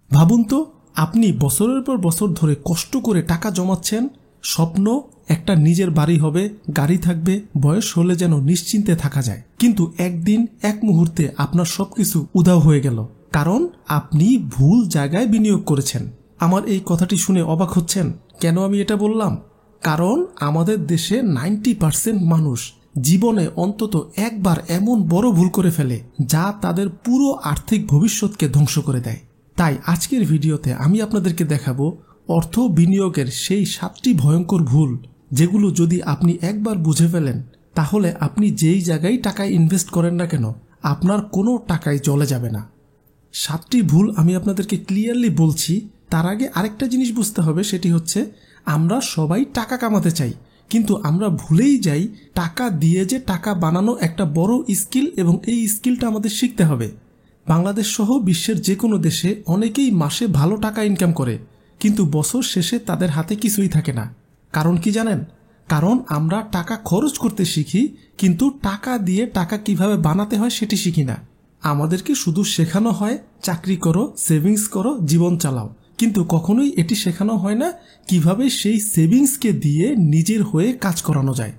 ভাবুন তো, আপনি বছরের পর বছর ধরে কষ্ট করে টাকা জমাচ্ছেন, স্বপ্ন একটা নিজের বাড়ি হবে, গাড়ি থাকবে, বয়স হলে যেন নিশ্চিন্তে থাকা যায়। কিন্তু একদিন এক মুহূর্তে আপনার সবকিছু উধাও হয়ে গেল, কারণ আপনি ভুল জায়গায় বিনিয়োগ করেছেন। আমার এই কথাটি শুনে অবাক হচ্ছেন কেন আমি এটা বললাম? কারণ আমাদের দেশে 90% মানুষ জীবনে অন্তত একবার এমন বড় ভুল করে ফেলে যা তাদের পুরো আর্থিক ভবিষ্যৎকে ধ্বংস করে দেয়। তাই আজকের ভিডিওতে আমি আপনাদেরকে দেখাবো অর্থ বিনিয়োগের সেই 7টি ভয়ঙ্কর ভুল, যেগুলো যদি আপনি একবার বুঝে ফেলেন তাহলে আপনি যেই জায়গায় টাকা ইনভেস্ট করেন না কেন আপনার কোনো টাকাই চলে যাবে না। 7টি ভুল আমি আপনাদেরকে ক্লিয়ারলি বলছি। তার আগে আরেকটা জিনিস বুঝতে হবে, সেটি হচ্ছে আমরা সবাই টাকা কামাতে চাই, কিন্তু আমরা ভুলেই যাই টাকা দিয়ে যে টাকা বানানো একটা বড় স্কিল, এবং এই স্কিলটা আমাদের শিখতে হবে। বাংলাদেশ সহ বিশ্বের যে কোনো দেশে অনেকেই মাসে ভালো টাকা ইনকাম করে, কিন্তু বছর শেষে তাদের হাতে কিছুই থাকে না। কারণ কি জানেন? কারণ আমরা টাকা খরচ করতে শিখি, কিন্তু টাকা দিয়ে টাকা কিভাবে বানাতে হয় সেটি শিখি না। আমাদেরকে শুধু শেখানো হয় চাকরি করো, সেভিংস করো, জীবন চালাও, কিন্তু কখনোই এটি শেখানো হয় না কিভাবে সেই সেভিংসকে দিয়ে নিজের হয়ে কাজ করানো যায়।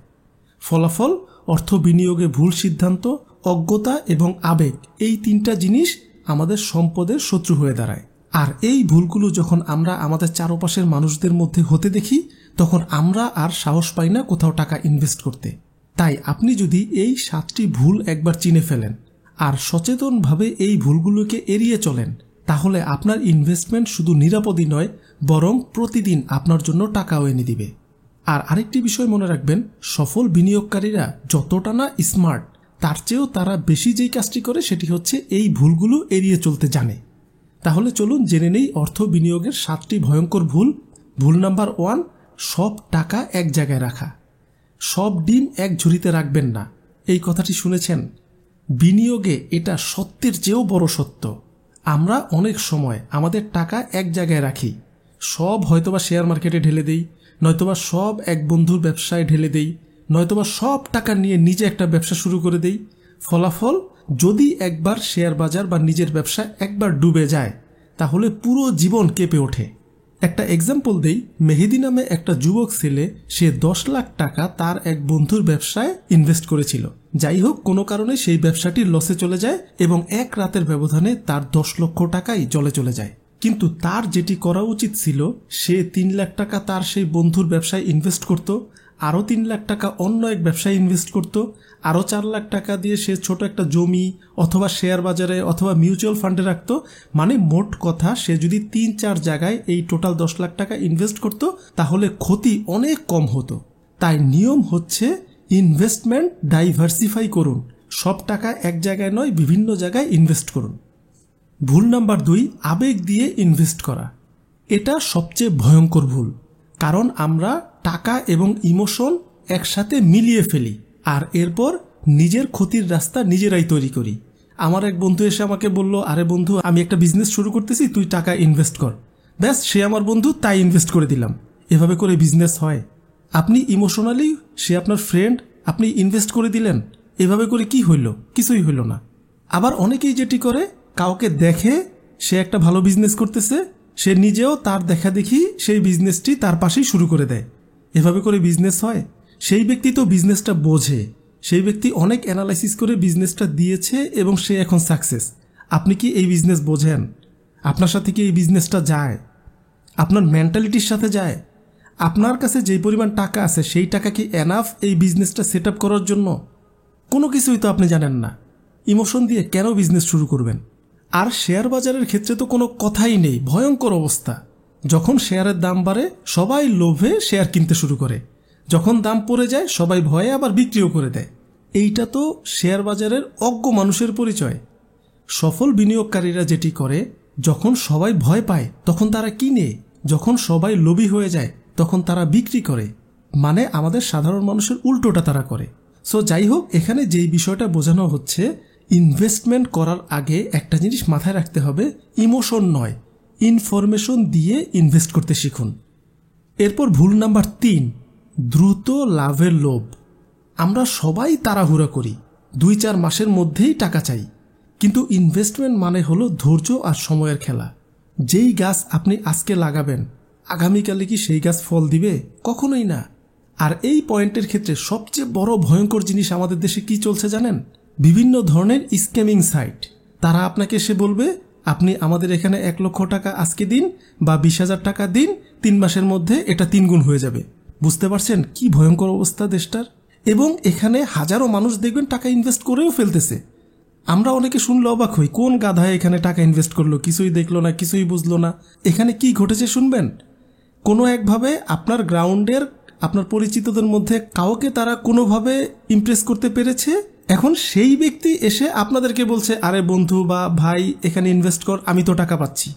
ফলাফল, অর্থ বিনিয়োগে ভুল সিদ্ধান্ত, অজ্ঞতা এবং আবেগ, এই 3টা জিনিস আমাদের সম্পদের শত্রু হয়ে দাঁড়ায়। আর এই ভুলগুলো যখন আমরা আমাদের চারপাশের মানুষদের মধ্যে হতে দেখি, তখন আমরা আর সাহস পাই না কোথাও টাকা ইনভেস্ট করতে। তাই আপনি যদি এই 7টি ভুল একবার চিনে ফেলেন আর সচেতনভাবে এই ভুলগুলোকে এড়িয়ে চলেন, তাহলে আপনার ইনভেস্টমেন্ট শুধু নিরাপদই নয়, বরং প্রতিদিন আপনার জন্য টাকাও এনে দিবে। আর আরেকটি বিষয় মনে রাখবেন, সফল বিনিয়োগকারীরা যতটা না স্মার্ট, তার চেয়েও তারা বেশি যেই কাজটি করে সেটি হচ্ছে এই ভুলগুলো এড়িয়ে চলতে জানে। তাহলে চলুন জেনে নেই অর্থ বিনিয়োগের 7টি ভয়ঙ্কর ভুল। ভুল নাম্বার 1, সব টাকা এক জায়গায় রাখা। সব ডিম এক ঝুড়িতে রাখবেন না। এই কথাটি শুনেছেন? বিনিয়োগে এটা সত্যের চেয়েও বড় সত্য। আমরা অনেক সময় আমাদের টাকা এক জায়গায় রাখি, সব হয়তোবা শেয়ার মার্কেটে ঢেলে দেই, নয়তোবা সব এক বন্ধুর ব্যবসায় ঢেলে দেই, নয়তোবা সব টাকা নিয়ে নিজে একটা ব্যবসা শুরু করে দেই। ফলাফল, যদি একবার শেয়ার বাজার বা নিজের ব্যবসা একবার ডুবে যায়, তাহলে পুরো জীবন কেঁপে ওঠে। একটা এক্সাম্পল দেই, মেহেদি নামে একটা যুবক ছেলে, সে 10 লাখ টাকা তার এক বন্ধুর ব্যবসায় ইনভেস্ট করেছিল। যাই হোক, কোনো কারণে সেই ব্যবসাটি লসে চলে যায় এবং এক রাতের ব্যবধানে তার 10 লক্ষ টাকাই জলে চলে যায়। কিন্তু তার যেটি করা উচিত ছিল, সে 3 লাখ টাকা তার সেই বন্ধুর ব্যবসায় ইনভেস্ট করত, আরও 3 লাখ টাকা অন্য এক ব্যবসায় ইনভেস্ট করত, আরও 4 লাখ টাকা দিয়ে সে ছোট একটা জমি অথবা শেয়ার বাজারে অথবা মিউচুয়াল ফান্ডে রাখত। মানে মোট কথা, সে যদি 3-4 জায়গায় এই টোটাল 10 লাখ টাকা ইনভেস্ট করত, তাহলে ক্ষতি অনেক কম হতো। তাই নিয়ম হচ্ছে ইনভেস্টমেন্ট ডাইভার্সিফাই করুন। সব টাকা এক জায়গায় নয়, বিভিন্ন জায়গায় ইনভেস্ট করুন। ভুল নাম্বার 2, আবেগ দিয়ে ইনভেস্ট করা। এটা সবচেয়ে ভয়ঙ্কর ভুল, কারণ আমরা টাকা এবং ইমোশন একসাথে মিলিয়ে ফেলি আর এরপর নিজের ক্ষতির রাস্তা নিজেরাই তৈরি করি। আমার এক বন্ধু এসে আমাকে বলল, আরে বন্ধু, আমি একটা বিজনেস শুরু করতেছি, তুই টাকা ইনভেস্ট কর। ব্যাস, সে আমার বন্ধু, তাই ইনভেস্ট করে দিলাম। এভাবে করে বিজনেস হয়? আপনি ইমোশনালি, সে আপনার ফ্রেন্ড, আপনি ইনভেস্ট করে দিলেন, এভাবে করে কি হইল? কিছুই হইল না। আবার অনেকেই যেটি করে, কাউকে দেখে সে একটা ভালো বিজনেস করতেছে, সে নিজেও তার দেখা দেখি সেই বিজনেসটি তার পাশেই শুরু করে দেয়। এভাবে করে বিজনেস হয়? সেই ব্যক্তি তো বিজনেসটা বোঝে, সেই ব্যক্তি অনেক অ্যানালাইসিস করে বিজনেসটা দিয়েছে এবং সে এখন সাকসেস। আপনি কি এই বিজনেস বোঝেন? আপনার সাথে কি এই বিজনেসটা যায়? আপনার মেন্টালিটির সাথে যায়? আপনার কাছে যেই পরিমাণ টাকা আছে সেই টাকা কি এনাফ এই বিজনেসটা সেট আপ করার জন্য? কোনো কিছুই তো আপনি জানেন না। ইমোশন দিয়ে কেন বিজনেস শুরু করবেন? আর শেয়ার বাজারের ক্ষেত্রে তো কোনো কথাই নেই, ভয়ঙ্কর অবস্থা। যখন শেয়ারের দাম বাড়ে সবাই লোভে শেয়ার কিনতে শুরু করে, যখন দাম পড়ে যায় সবাই ভয়ে আবার বিক্রিও করে দেয়। এইটা তো শেয়ার বাজারের অজ্ঞ মানুষের পরিচয়। সফল বিনিয়োগকারীরা যেটি করে, যখন সবাই ভয় পায় তখন তারা কিনে, যখন সবাই লোভী হয়ে যায় তখন তারা বিক্রি করে। মানে আমাদের সাধারণ মানুষের উল্টোটা তারা করে। সো যাই হোক, এখানে যেই বিষয়টা বোঝানো হচ্ছে, ইনভেস্টমেন্ট করার আগে একটা জিনিস মাথায় রাখতে হবে, ইমোশন নয়, ইনফরমেশন দিয়ে ইনভেস্ট করতে শিখুন। এরপর ভুল নাম্বার 3, দ্রুত লাভের লোভ। আমরা সবাই তাড়াহুড়া করি, 2-4 মাসের মধ্যেই টাকা চাই। কিন্তু ইনভেস্টমেন্ট মানে হলো ধৈর্য আর সময়ের খেলা। যেই গাছ আপনি আজকে লাগাবেন আগামীকালে কি সেই গাছ ফল দিবে? কখনোই না। আর এই পয়েন্টের ক্ষেত্রে সবচেয়ে বড় ভয়ঙ্কর জিনিস আমাদের দেশে কি চলছে জানেন? বিভিন্ন ধরনের স্ক্যামিং সাইট। তারা আপনাকে এসে বলবে আপনি আমাদের এখানে 1 লক্ষ টাকা আজকে দিন বা 20,000 টাকা দিন, 3 মাসের মধ্যে এটা 3 গুণ হয়ে যাবে। বুঝতে পারছেন কি ভয়ঙ্কর অবস্থা দেশটার? এবং এখানে হাজারো মানুষ দেখবেন টাকা ইনভেস্ট করেও ফেলতেছে। আমরা অনেকে শুনলে অবাক হই, কোন গাধায় এখানে টাকা ইনভেস্ট করলো, কিছুই দেখলো না, কিছুই বুঝলো না। এখানে কি ঘটেছে শুনবেন? কোনো একভাবে আপনার গ্রাউন্ডের আপনার পরিচিতদের মধ্যে কাউকে তারা কোনোভাবে ইমপ্রেস করতে পেরেছে। এখন সেই ব্যক্তি এসে আপনাদেরকে বলছে, আরে বন্ধু বা ভাই এখানে ইনভেস্ট কর, আমি তো টাকা পাচ্ছি।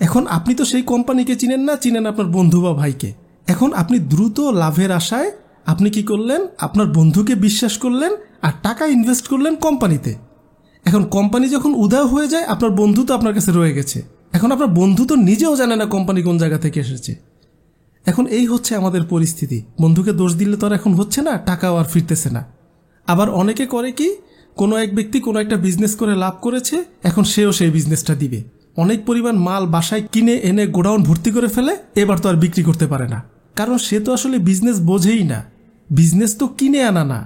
এখন আপনি তো সেই কোম্পানিকে চিনেন না, চিনেন আপনার বন্ধু বা ভাইকে। এখন আপনি দ্রুত লাভের আশায় আপনি কি করলেন? আপনার বন্ধুকে বিশ্বাস করলেন আর টাকা ইনভেস্ট করলেন কোম্পানিতে। এখন কোম্পানি যখন উধাও হয়ে যায়, আপনার বন্ধু তো আপনার কাছে রয়ে গেছে। এখন আপনার বন্ধু তো নিজেও জানে না কোম্পানি কোন জায়গা থেকে এসেছে। এখন এই হচ্ছে আমাদের পরিস্থিতি। বন্ধুকে দোষ দিলে তো আর এখন হচ্ছে না, টাকাও আর ফিরতেছে না। আবার অনেকে করে কি, কোনো এক ব্যক্তি কোনো একটা বিজনেস করে লাভ করেছে, এখন সেও সেই বিজনেসটা দিবে। অনেক পরিমাণ মাল বাসায় কিনে এনে গোডাউন ভর্তি করে ফেলে, এবার তো আর বিক্রি করতে পারে না, কারণ সে তো আসলে বিজনেস বোঝেই না। বিজনেস তো কিনে আনা না।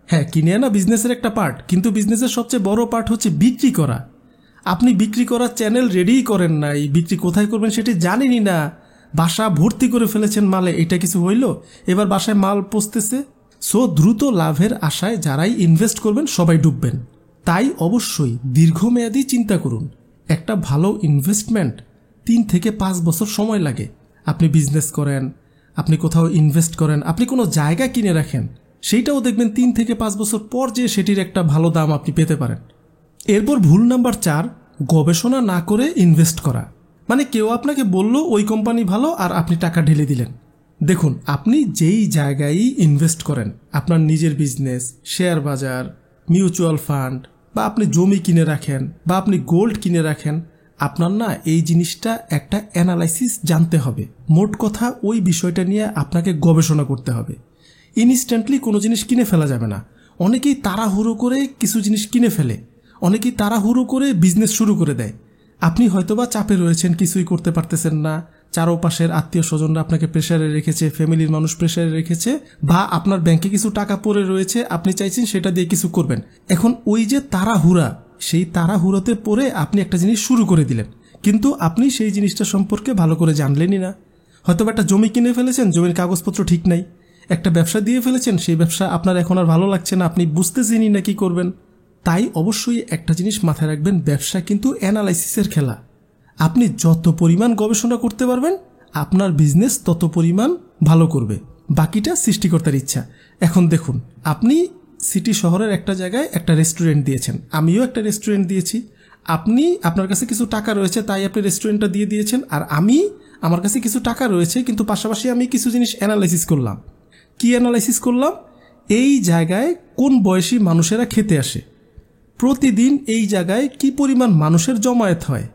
হ্যাঁ, কিনে আনা বিজনেসের একটা পার্ট, কিন্তু বিজনেসের সবচেয়ে বড় পার্ট হচ্ছে বিক্রি করা। আপনি বিক্রি করার চ্যানেল রেডিই করেন নাই, বিক্রি কোথায় করবেন সেটি জানেনই না, বাসা ভর্তি করে ফেলেছেন মালে। এটা কিছু হইল? এবার বাসায় মাল পচতেছে। সো দ্রুত লাভের আশায় যারাই ইনভেস্ট করবেন সবাই ডুববেন। তাই অবশ্যই দীর্ঘমেয়াদী চিন্তা করুন। একটা ভালো ইনভেস্টমেন্ট 3 থেকে 5 বছর সময় লাগে। আপনি বিজনেস করেন, আপনি কোথাও ইনভেস্ট করেন, আপনি কোনো জায়গা কিনে রাখেন, সেইটাও দেখবেন 3 থেকে 5 বছর পর যে সেটির একটা ভালো দাম আপনি পেতে পারেন। এরপর ভুল নাম্বার 4, গবেষণা না করে ইনভেস্ট করা। মানে কেউ আপনাকে বলল ওই কোম্পানি ভালো আর আপনি টাকা ঢেলে দিলেন। দেখুন, আপনি যেই জায়গায় ইনভেস্ট করেন, আপনার নিজের বিজনেস, শেয়ার বাজার, মিউচুয়াল ফান্ড, বা আপনি জমি কিনে রাখেন, বা আপনি গোল্ড কিনে রাখেন, আপনার না এই জিনিসটা একটা অ্যানালাইসিস জানতে হবে। মোট কথা ওই বিষয়টা নিয়ে আপনাকে গবেষণা করতে হবে। ইনস্ট্যান্টলি কোনো জিনিস কিনে ফেলা যাবে না। অনেকেই তাড়াহুড়ো করে কিছু জিনিস কিনে ফেলে, অনেকেই তাড়াহুড়ো করে বিজনেস শুরু করে দেয়। আপনি হয়তোবা চাপে রয়েছেন, কিছুই করতে পারতেছেন না, চারপাশের আত্মীয় স্বজনরা আপনাকে প্রেশারে রেখেছে, ফ্যামিলির মানুষ প্রেশারে রেখেছে, বা আপনার ব্যাংকে কিছু টাকা পড়ে রয়েছে, আপনি চাইছেন সেটা দিয়ে কিছু করবেন। এখন ওই যে তাড়াহুড়া, সেই তাড়াহুড়োতে পড়ে আপনি একটা জিনিস শুরু করে দিলেন, কিন্তু আপনি সেই জিনিসটা সম্পর্কে ভালো করে জানলেনই না। হয়তোবা একটা জমি কিনে ফেলেছেন, জমির কাগজপত্র ঠিক নাই। একটা ব্যবসা দিয়ে ফেলেছেন, সেই ব্যবসা আপনার এখন আর ভালো লাগছে না, আপনি বুঝতেছেনই না কি করবেন। তাই অবশ্যই একটা জিনিস মাথায় রাখবেন, ব্যবসা কিন্তু অ্যানালাইসিসের খেলা। আপনি যত পরিমাণ গবেষণা করতে পারবেন, আপনার বিজনেস তত পরিমাণ ভালো করবে। বাকিটা সৃষ্টিকর্তার ইচ্ছা। এখন দেখুন, আপনি সিটি শহরের একটা জায়গায় একটা রেস্টুরেন্ট দিয়েছেন, আমিও একটা রেস্টুরেন্ট দিয়েছি। আপনি আপনার কাছে কিছু টাকা রয়েছে তাই আপনি রেস্টুরেন্টটা দিয়ে দিয়েছেন, আর আমার কাছে কিছু টাকা রয়েছে, কিন্তু পাশাপাশি আমি কিছু জিনিস অ্যানালাইসিস করলাম। কি অ্যানালাইসিস করলাম? এই জায়গায় কোন বয়সী মানুষেরা খেতে আসে, প্রতিদিন এই জায়গায় কি পরিমাণ মানুষের জমায়েত হয়,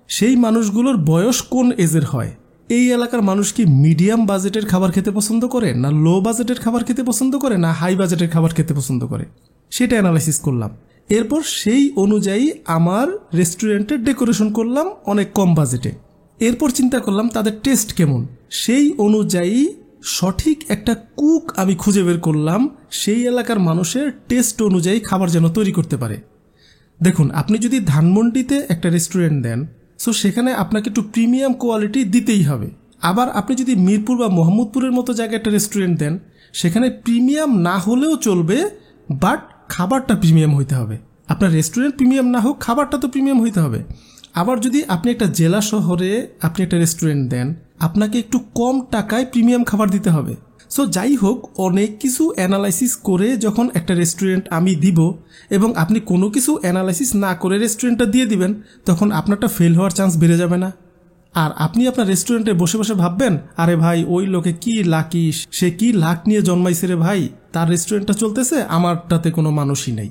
সেই মানুষগুলোর বয়স কোন এজের হয়, এই এলাকার মানুষ কি মিডিয়াম বাজেটের খাবার খেতে পছন্দ করে, না লো বাজেটের খাবার খেতে পছন্দ করে, না হাই বাজেটের খাবার খেতে পছন্দ করে, সেটা অ্যানালাইসিস করলাম। এরপর সেই অনুযায়ী আমার রেস্টুরেন্টের ডেকোরেশন করলাম অনেক কম বাজেটে। এরপর চিন্তা করলাম তাদের টেস্ট কেমন, সেই অনুযায়ী সঠিক একটা কুক আমি খুঁজে বের করলাম, সেই এলাকার মানুষের টেস্ট অনুযায়ী খাবার যেন তৈরি করতে পারে। দেখুন, আপনি যদি ধানমন্ডিতে একটা রেস্টুরেন্ট দেন, সো সেখানে আপনাকে একটু প্রিমিয়াম কোয়ালিটি দিতেই হবে। আবার আপনি যদি মিরপুর বা মোহাম্মদপুরের মতো জায়গায় একটা রেস্টুরেন্ট দেন, সেখানে প্রিমিয়াম না হলেও চলবে, বাট খাবারটা প্রিমিয়াম হইতে হবে। আপনার রেস্টুরেন্ট প্রিমিয়াম না হোক, খাবারটা তো প্রিমিয়াম হইতে হবে। আবার যদি আপনি একটা জেলা শহরে আপনি একটা রেস্টুরেন্ট দেন, আপনাকে একটু কম টাকায় প্রিমিয়াম খাবার দিতে হবে। সো যাই হোক, অনেক কিছু অ্যানালাইসিস করে যখন একটা রেস্টুরেন্ট আমি দিব, এবং আপনি কোনো কিছু অ্যানালাইসিস না করে রেস্টুরেন্টটা দিয়ে দিবেন, তখন আপনারটা ফেল হওয়ার চান্স বেড়ে যাবে না। আর আপনি আপনার রেস্টুরেন্টে বসে বসে ভাববেন, আরে ভাই ওই লোকে কি লাকি, সে কি লাক নিয়ে জন্মাইছে রে ভাই, তার রেস্টুরেন্টটা চলতেছে, আমারটাতে কোনো মানুষই নাই।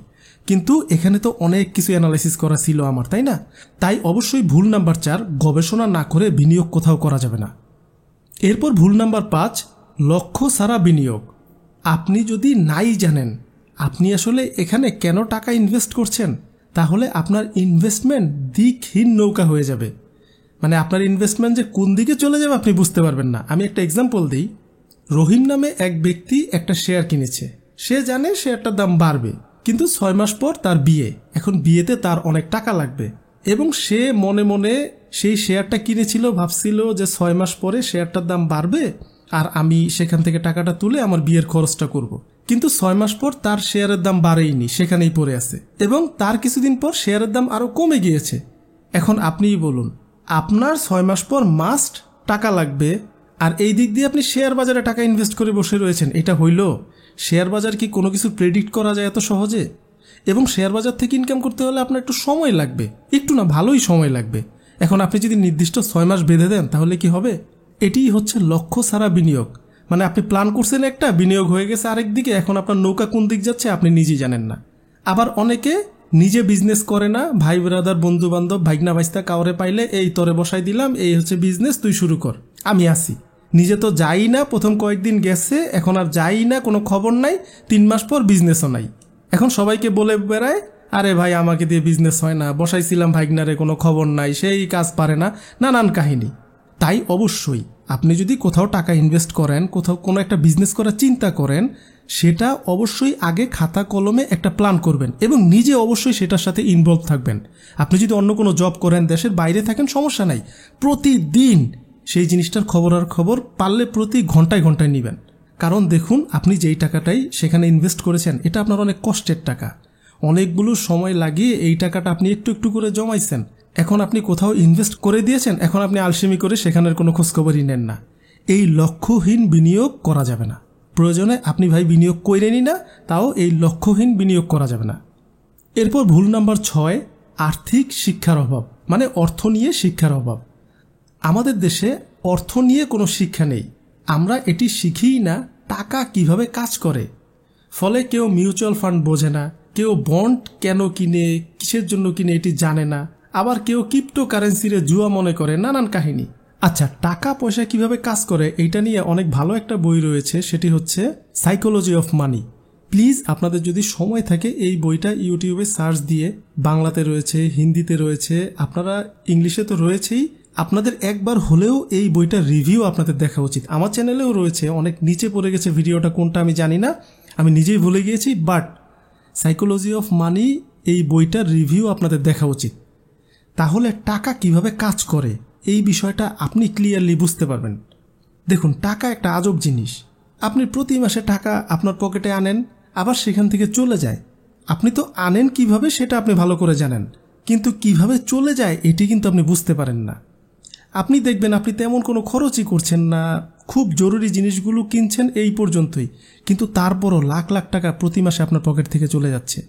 কিন্তু এখানে তো অনেক কিছু অ্যানালাইসিস করা ছিল আমার, তাই না? তাই অবশ্যই ভুল নাম্বার 4, গবেষণা না করে বিনিয়োগ কোথাও করা যাবে না। এরপর ভুল নাম্বার 5, লক্ষ্য ছাড়া বিনিয়োগ। আপনি যদি নাই জানেন আপনি আসলে এখানে কেন টাকা ইনভেস্ট করছেন, তাহলে আপনার ইনভেস্টমেন্ট দিকহীন নৌকা হয়ে যাবে। মানে আপনার ইনভেস্টমেন্ট যে কোন দিকে চলে যাবে আপনি বুঝতে পারবেন না। আমি একটা এক্সাম্পল দিই। রহিম নামে এক ব্যক্তি একটা শেয়ার কিনেছে। সে জানে শেয়ারটার দাম বাড়বে, কিন্তু 6 মাস পর তার বিয়ে। এখন বিয়েতে তার অনেক টাকা লাগবে এবং সে মনে মনে সেই শেয়ারটা কিনেছিল, ভাবছিল যে 6 মাস পরে শেয়ারটার দাম বাড়বে আর আমি সেখান থেকে টাকাটা তুলে আমার বিয়ের খরচটা করব। কিন্তু 6 মাস পর তার শেয়ারের দাম বাড়েইনি, সেখানেই পড়ে আছে এবং তার কিছুদিন পর শেয়ারের দাম আরো কমে গিয়েছে। এখন আপনিই বলুন, আপনার 6 মাস পর মাস্ট টাকা লাগবে আর এই দিক দিয়ে আপনি শেয়ার বাজারে টাকা ইনভেস্ট করে বসে রয়েছেন। এটা হইল? শেয়ার বাজার কি কোনো কিছু প্রেডিক্ট করা যায় এত সহজে? এবং শেয়ার বাজার থেকে ইনকাম করতে হলে আপনার একটু সময় লাগবে, একটু না ভালোই সময় লাগবে। এখন আপনি যদি নির্দিষ্ট 6 মাস বেঁধে দেন তাহলে কি হবে? এটিই হচ্ছে লক্ষ্য ছাড়া বিনিয়োগ। মানে আপনি প্ল্যান করছেন একটা, বিনিয়োগ হয়ে গেছে আরেক দিকে, এখন আপনার নৌকা কোন দিক যাচ্ছে আপনি নিজেই জানেন না। আবার অনেকে নিজে বিজনেস করে না, ভাই ব্রাদার বন্ধু বান্ধব ভাইগনা ভাইস্তা কাউরে পাইলে এই তরে বসাই দিলাম, এই হচ্ছে বিজনেস, তুই শুরু কর, আমি আসি। নিজে তো যাই না, প্রথম কয়েকদিন গেছে, এখন আর যাই না, কোনো খবর নাই, 3 মাস পর বিজনেসও নাই। এখন সবাইকে বলে বেড়ায়, আরে ভাই আমাকে দিয়ে বিজনেস হয় না, বসাইছিলাম ভাইগনারে, কোনো খবর নাই, সেই কাজ পারে না, নানান কাহিনী। তাই অবশ্যই আপনি যদি কোথাও টাকা ইনভেস্ট করেন, কোথাও কোনো একটা বিজনেস করার চিন্তা করেন, সেটা অবশ্যই আগে খাতা কলমে একটা প্ল্যান করবেন এবং নিজে অবশ্যই সেটার সাথে ইনভলভ থাকবেন। আপনি যদি অন্য কোনো জব করেন, দেশের বাইরে থাকেন, সমস্যা নাই, প্রতিদিন সেই জিনিসটার খবর পারলে প্রতি ঘন্টায় ঘন্টায় নেবেন। কারণ দেখুন, আপনি যেই টাকাটাই সেখানে ইনভেস্ট করেছেন এটা আপনার অনেক কষ্টের টাকা, অনেকগুলো সময় লাগিয়ে এই টাকাটা আপনি একটু একটু করে জমাইছেন। এখন আপনি কোথাও ইনভেস্ট করে দিয়েছেন, এখন আপনি আলসেমি করে সেখানের কোনো খোঁজখবরই নেন না। এই লক্ষ্যহীন বিনিয়োগ করা যাবে না। প্রয়োজনে আপনি ভাই বিনিয়োগ করেনই না, তাও এই লক্ষ্যহীন বিনিয়োগ করা যাবে না। এরপর ভুল নাম্বার 6, আর্থিক শিক্ষার অভাব, মানে অর্থ নিয়ে শিক্ষার অভাব। আমাদের দেশে অর্থ নিয়ে কোনো শিক্ষা নেই, আমরা এটি শিখিই না টাকা কিভাবে কাজ করে। ফলে কেউ মিউচুয়াল ফান্ড বোঝে না, কেউ বন্ড কেন কিনে, কিসের জন্য কিনে এটি জানে না, আবার কেউ ক্রিপ্টোকারেন্সিরে জুয়া মনে করে, নানান কাহিনী। আচ্ছা, টাকা পয়সা কিভাবে কাজ করে এইটা নিয়ে অনেক ভালো একটা বই রয়েছে, সেটি হচ্ছে সাইকোলজি অফ মানি। প্লিজ আপনাদের যদি সময় থাকে এই বইটা ইউটিউবে সার্চ দিয়ে, বাংলাতে রয়েছে, হিন্দিতে রয়েছে, আপনারা ইংলিশে তো রয়েছেই, আপনাদের একবার হলেও এই বইটার রিভিউ আপনাদের দেখা উচিত। আমার চ্যানেলেও রয়েছে, অনেক নিচে পড়ে গেছে ভিডিওটা, কোনটা আমি জানি না, আমি নিজেই ভুলে গিয়েছি, বাট সাইকোলজি অফ মানি এই বইটার রিভিউ আপনাদের দেখা উচিত। তাহলে টাকা কিভাবে কাজ করে এই বিষয়টা আপনি ক্লিয়ারলি বুঝতে পারবেন। দেখুন, টাকা একটা আজব জিনিস। আপনি প্রতি মাসে টাকা আপনার পকেটে আনেন, আবার সেখান থেকে চলে যায়। আপনি তো আনেন কিভাবে সেটা আপনি ভালো করে জানেন, কিন্তু কিভাবে চলে যায় এটি কিন্তু আপনি বুঝতে পারেন না। আপনি দেখবেন আপনি তেমন কোনো খরচই করছেন না, খুব জরুরি জিনিসগুলো কিনছেন এই পর্যন্তই, কিন্তু তারপরও লাখ লাখ টাকা প্রতি মাসে আপনার পকেট থেকে চলে যাচ্ছে।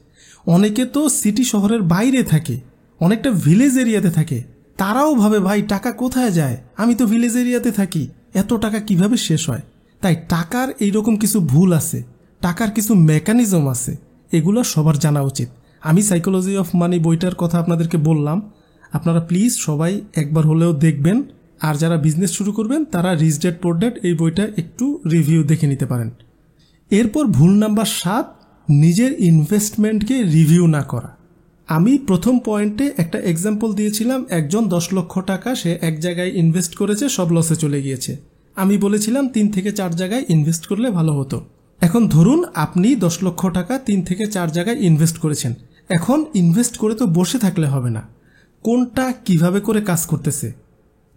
অনেকে তো সিটি শহরের বাইরে থাকে, অনেকটা ভিলেজ এরিয়াতে থাকে, তারাও ভাবে ভাই টাকা কোথায় যায়, আমি তো ভিলেজ এরিয়াতে থাকি, এত টাকা কিভাবে শেষ হয়। তাই টাকার এইরকম কিছু ভুল আছে, টাকার কিছু মেকানিজম আছে, এগুলো সবার জানা উচিত। আমি সাইকোলজি অফ মানি বইটার কথা আপনাদেরকে বললাম, আপনারা প্লিজ সবাই একবার হলেও দেখবেন। আর যারা বিজনেস শুরু করবেন তারা রিচ ড্যাড পোর ড্যাড এই বইটা একটু রিভিউ দেখে নিতে পারেন। এরপর ভুল নাম্বার 7, নিজের ইনভেস্টমেন্টকে রিভিউ না করা। আমি প্রথম পয়েন্টে একটা এক্সাম্পল দিয়েছিলাম, একজন 10 লক্ষ টাকা সে এক জায়গায় ইনভেস্ট করেছে, সব লসে চলে গিয়েছে। আমি বলেছিলাম 3 থেকে 4 জায়গায় ইনভেস্ট করলে ভালো হতো। এখন ধরুন আপনি 10 লক্ষ টাকা 3 থেকে 4 জায়গায় ইনভেস্ট করেছেন। এখন ইনভেস্ট করে তো বসে থাকলে হবে না, কোনটা কিভাবে করে কাজ করতেছে।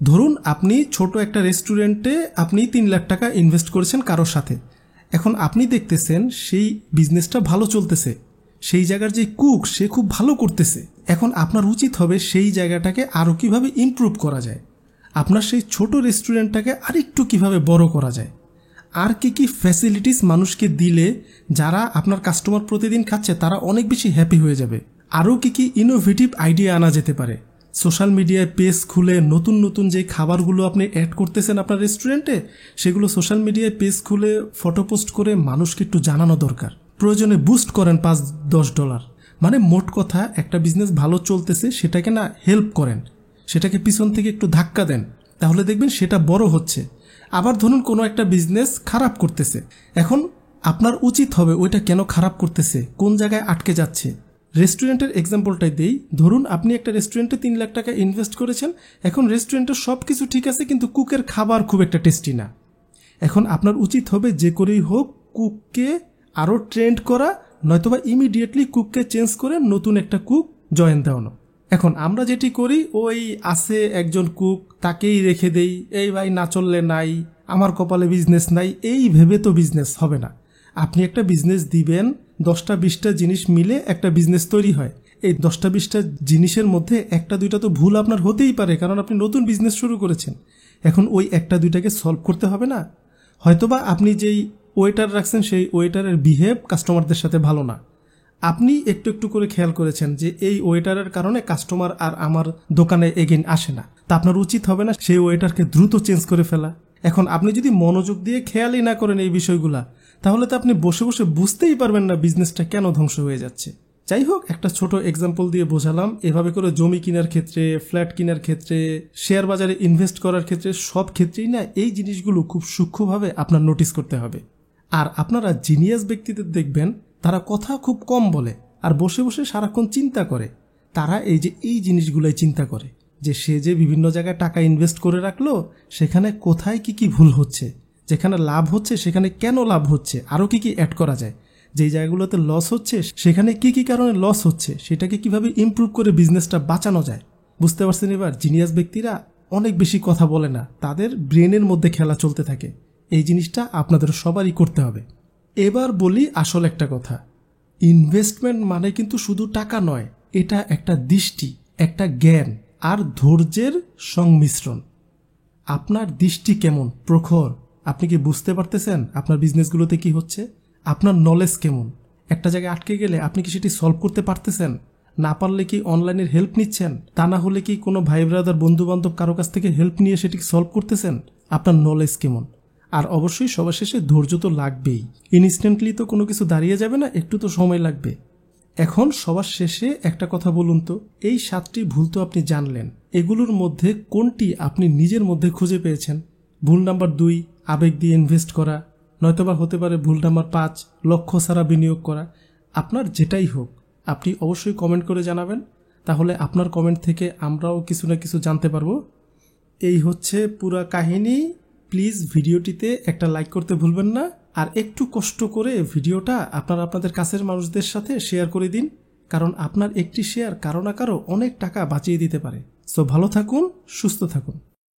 ধরুন আপনি ছোট একটা রেস্টুরেন্টে আপনি 3 লাখ টাকা ইনভেস্ট করেছেন কারোর সাথে। এখন আপনি দেখতেছেন সেই বিজনেসটা ভালো চলতেছে, সেই জায়গার যে কুক সে খুব ভালো করতেছে। এখন আপনার উচিত হবে সেই জায়গাটাকে আরও কিভাবে ইমপ্রুভ করা যায়, আপনার সেই ছোট রেস্টুরেন্টটাকে আরেকটু কিভাবে বড় করা যায়, আর কি ফ্যাসিলিটিস মানুষকে দিলে যারা আপনার কাস্টমার প্রতিদিন খাচ্ছে তারা অনেক বেশি হ্যাপি হয়ে যাবে। আরও কি ইনোভেটিভ আইডিয়া আনা যেতে পারে। সোশ্যাল মিডিয়ায় পেজ খুলে নতুন নতুন যে খাবারগুলো আপনি অ্যাড করতেছেন আপনার রেস্টুরেন্টে, সেগুলো সোশ্যাল মিডিয়ায় পেজ খুলে ফটো পোস্ট করে মানুষকে একটু জানানো দরকার। প্রয়োজনে বুস্ট করেন $5-10। মানে মোট কথা, একটা বিজনেস ভালো চলতেছে সেটাকে না হেল্প করেন, সেটাকে পিছন থেকে একটু ধাক্কা দেন, তাহলে দেখবেন সেটা বড় হচ্ছে। আবার ধরুন কোনো একটা বিজনেস খারাপ করতেছে, এখন আপনার উচিত হবে ওইটা কেন খারাপ করতেছে, কোন জায়গায় আটকে যাচ্ছে, রেস্টুরেন্টের এক্সাম্পলটাই দেই। ধরুন আপনি একটা রেস্টুরেন্টে 3 লাখ টাকা ইনভেস্ট করেছেন। এখন রেস্টুরেন্টের সব কিছু ঠিক আছে, কিন্তু কুকের খাবার খুব একটা টেস্টি না। এখন আপনার উচিত হবে যে করেই হোক কুককে আরও ট্রেন্ড করা, নয়তোবা ইমিডিয়েটলি কুককে চেঞ্জ করে নতুন একটা কুক জয়েন দেওয়ানো। এখন আমরা যেটি করি, ওই আছে একজন কুক, তাকেই রেখে দেই, এই ভাই না চললে নাই, আমার কপালে বিজনেস নাই, এই ভেবে তো বিজনেস হবে না। আপনি একটা বিজনেস দিবেন, 10টা-20টা জিনিস মিলে একটা বিজনেস তৈরি হয়। এই 10টা-20টা জিনিসের মধ্যে 1টা-2টা তো ভুল আপনার হতেই পারে, কারণ আপনি নতুন বিজনেস শুরু করেছেন। এখন ওই 1টা-2টাকে সলভ করতে হবে না। হয়তোবা আপনি যেই ওয়েটার রাখছেন সেই ওয়েটারের বিহেভ কাস্টমারদের সাথে ভালো না। আপনি একটু একটু করে খেয়াল করেছেন যে এই ওয়েটারের কারণে কাস্টমার আর আমার দোকানে এগেইন আসে না, তা আপনার উচিত হবে না সেই ওয়েটারকে দ্রুত চেঞ্জ করে ফেলা। এখন আপনি যদি মনোযোগ দিয়ে খেয়ালই না করেন এই বিষয়গুলা, তাহলে তো আপনি বসে বসে বুঝতেই পারবেন না বিজনেসটা কেন ধ্বংস হয়ে যাচ্ছে। যাই হোক, একটা ছোট এক্সাম্পল দিয়ে বোঝালাম। এভাবে করে জমি কেনার ক্ষেত্রে, ফ্ল্যাট কেনার ক্ষেত্রে, শেয়ার বাজারে ইনভেস্ট করার ক্ষেত্রে, সব ক্ষেত্রেই না এই জিনিসগুলো খুব সূক্ষ্মভাবে আপনার নোটিস করতে হবে। আর আপনারা জিনিয়াস ব্যক্তিদের দেখবেন, তারা কথা খুব কম বলে আর বসে বসে সারাক্ষণ চিন্তা করে। তারা এই জিনিসগুলাই চিন্তা করে যে সে যে বিভিন্ন জায়গায় টাকা ইনভেস্ট করে রাখলো, সেখানে কোথায় কি ভুল হচ্ছে, যেখানে লাভ হচ্ছে সেখানে কেন লাভ হচ্ছে, আরও কি অ্যাড করা যায়, যেই জায়গাগুলোতে লস হচ্ছে সেখানে কি কারণে লস হচ্ছে, সেটাকে কিভাবে ইমপ্রুভ করে বিজনেসটা বাঁচানো যায়। বুঝতে পারছেন? এবার জিনিয়াস ব্যক্তিরা অনেক বেশি কথা বলে না, তাদের ব্রেনের মধ্যে খেলা চলতে থাকে। এই জিনিসটা আপনাদের সবারই করতে হবে। এবার বলি আসল একটা কথা, ইনভেস্টমেন্ট মানে কিন্তু শুধু টাকা নয়, এটা একটা দৃষ্টি, একটা জ্ঞান আর ধৈর্যের সংমিশ্রণ। আপনার দৃষ্টি কেমন, প্রখর? আপনি কি বুঝতে পারতেছেন আপনার বিজনেসগুলোতে কি হচ্ছে? আপনার নলেজ কেমন? একটা জায়গায় আটকে গেলে আপনি কি সেটি সলভ করতে পারতেছেন? না পারলে কি অনলাইনের হেল্প নিচ্ছেন? তা না হলে কি কোনো ভাই ব্রাদার, বন্ধু বান্ধব কারো কাছ থেকে হেল্প নিয়ে সেটি সলভ করতেছেন? আপনার নলেজ কেমন? আর অবশ্যই সবার শেষে ধৈর্য তো লাগবেই। ইনস্ট্যান্টলি তো কোনো কিছু দাঁড়িয়ে যাবে না, একটু তো সময় লাগবে। এখন সবার শেষে একটা কথা বলুন তো, এই 7টি ভুল তো আপনি জানলেন, এগুলোর মধ্যে কোনটি আপনি নিজের মধ্যে খুঁজে পেয়েছেন? ভুল নাম্বার 2, আবেগ দিয়ে ইনভেস্ট করা, নয়তোবা হতে পারে ভুল নাম্বার 5, লক্ষ্য ছাড়া বিনিয়োগ করা। আপনার যেটাই হোক আপনি অবশ্যই কমেন্ট করে জানাবেন, তাহলে আপনার কমেন্ট থেকে আমরাও কিছু না কিছু জানতে পারবো। এই হচ্ছে পুরা কাহিনী। প্লিজ ভিডিওটিতে একটা লাইক করতে ভুলবেন না, আর একটু কষ্ট করে ভিডিওটা আপনাদের কাছের মানুষদের সাথে শেয়ার করে দিন, কারণ আপনার একটি শেয়ার কারো না কারো অনেক টাকা বাঁচিয়ে দিতে পারে। সো ভালো থাকুন, সুস্থ থাকুন।